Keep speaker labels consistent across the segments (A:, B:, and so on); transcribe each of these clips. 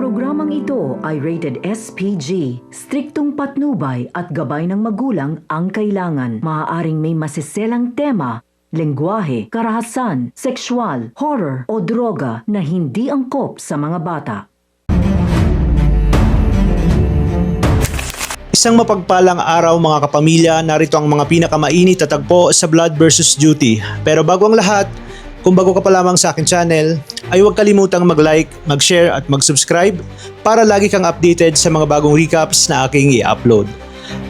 A: Programang ito ay rated SPG. Striktong patnubay at gabay ng magulang ang kailangan. Maaaring may masiselang tema, lengguwahe, karahasan, sexual, horror o droga na hindi angkop sa mga bata.
B: Isang mapagpalang araw mga kapamilya, narito ang mga pinakamainit na tagpo sa Blood vs. Duty. Pero bago ang lahat, kung bago ka pa lamang sa akin channel, ay huwag kalimutang mag-like, mag-share at mag-subscribe para lagi kang updated sa mga bagong recaps na aking i-upload.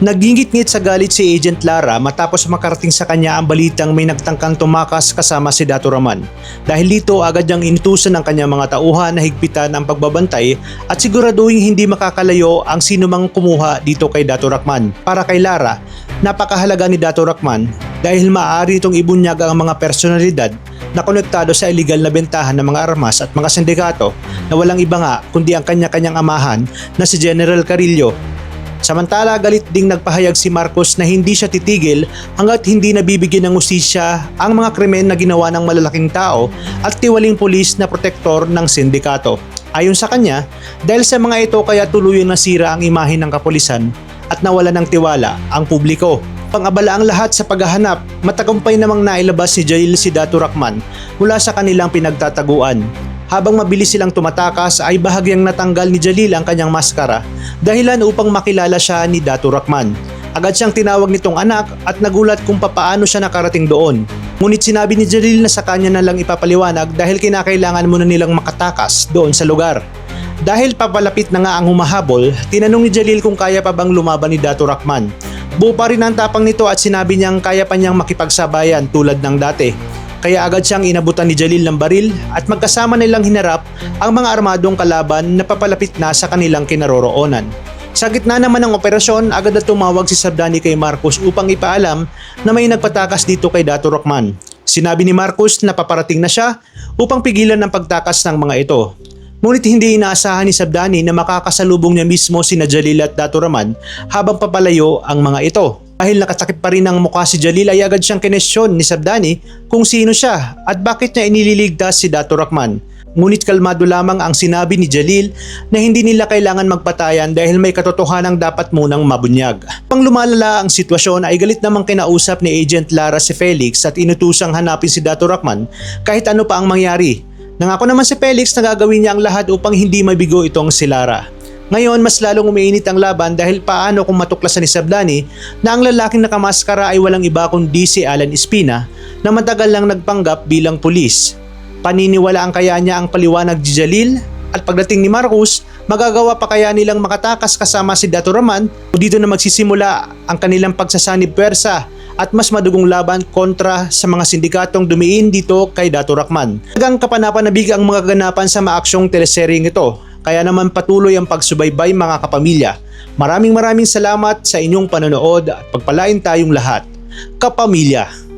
B: Nagingit-ngit sa galit si Agent Lara matapos makarating sa kanya ang balitang may nagtangkang tumakas kasama si Dato Raman. Dahil dito agad niyang inutusan ng kanyang mga tauhan na higpitan ang pagbabantay at siguraduhin hindi makakalayo ang sinumang kumuha dito kay Dato Rahman. Para kay Lara, napakahalaga ni Dato Rahman dahil maaari itong ibunyag ang mga personalidad na konektado sa illegal na bentahan ng mga armas at mga sindikato na walang iba nga kundi ang kanya-kanyang amahan na si General Carillo. Samantala, galit ding nagpahayag si Marcos na hindi siya titigil hanggat hindi nabibigyan ng hustisya ang mga krimen na ginawa ng malalaking tao at tiwaling pulis na protektor ng sindikato. Ayon sa kanya, dahil sa mga ito kaya tuluyang nasira ang imahe ng kapulisan at nawala ng tiwala ang publiko. Pang-abala ang lahat sa paghahanap, matagumpay namang nailabas ni Jalil si Dato Rahman mula sa kanilang pinagtataguan. Habang mabilis silang tumatakas ay bahagyang natanggal ni Jalil ang kanyang maskara dahilan upang makilala siya ni Dato Rahman. Agad siyang tinawag nitong anak at nagulat kung papaano siya nakarating doon. Ngunit sinabi ni Jalil na sa kanya na lang ipapaliwanag dahil kinakailangan muna nilang makatakas doon sa lugar. Dahil papalapit na nga ang humahabol, tinanong ni Jalil kung kaya pa bang lumaban ni Dato Rahman. Buo pa rin ang tapang nito at sinabi niyang kaya pa niyang makipagsabayan tulad ng dati. Kaya agad siyang inabutan ni Jalil ng baril at magkasama nilang hinarap ang mga armadong kalaban na papalapit na sa kanilang kinaroroonan. Sa gitna naman ng operasyon, agad na tumawag si Sabdani kay Marcos upang ipaalam na may nagpatakas dito kay Dato Rahman. Sinabi ni Marcos na paparating na siya upang pigilan ang pagtakas ng mga ito. Ngunit hindi inaasahan ni Sabdani na makakasalubong niya mismo sina Jalil at Dato Rahman habang papalayo ang mga ito. Dahil nakatakip pa rin ang mukha si Jalil ay agad siyang kinestyon ni Sabdani kung sino siya at bakit niya inililigtas si Dato Rahman. Ngunit kalmado lamang ang sinabi ni Jalil na hindi nila kailangan magpatayan dahil may katotohanang dapat munang mabunyag. Pang lumalala ang sitwasyon ay galit namang kinausap ni Agent Lara si Felix at inutusang hanapin si Dato Rahman kahit ano pa ang mangyari. Nangako naman si Felix na gagawin niya ang lahat upang hindi mabigo itong si Lara. Ngayon, mas lalong umiinit ang laban dahil paano kung matuklasan ni Sabdani na ang lalaking nakamaskara ay walang iba kundi si Alan Espina na matagal lang nagpanggap bilang pulis. Paniniwalaan kaya niya ang paliwanag ni Jalil at pagdating ni Marcos, magagawa pa kaya nilang makatakas kasama si Dato Rahman o dito na magsisimula ang kanilang pagsasanib pwersa at mas madugong laban kontra sa mga sindikatong dumiin dito kay Dato Rahman. Hanggang kapanapanabig ang mga kaganapan sa maaksyong teleseryeng ito. Kaya naman patuloy ang pagsubaybay mga kapamilya. Maraming salamat sa inyong panonood at pagpalain tayong lahat. Kapamilya.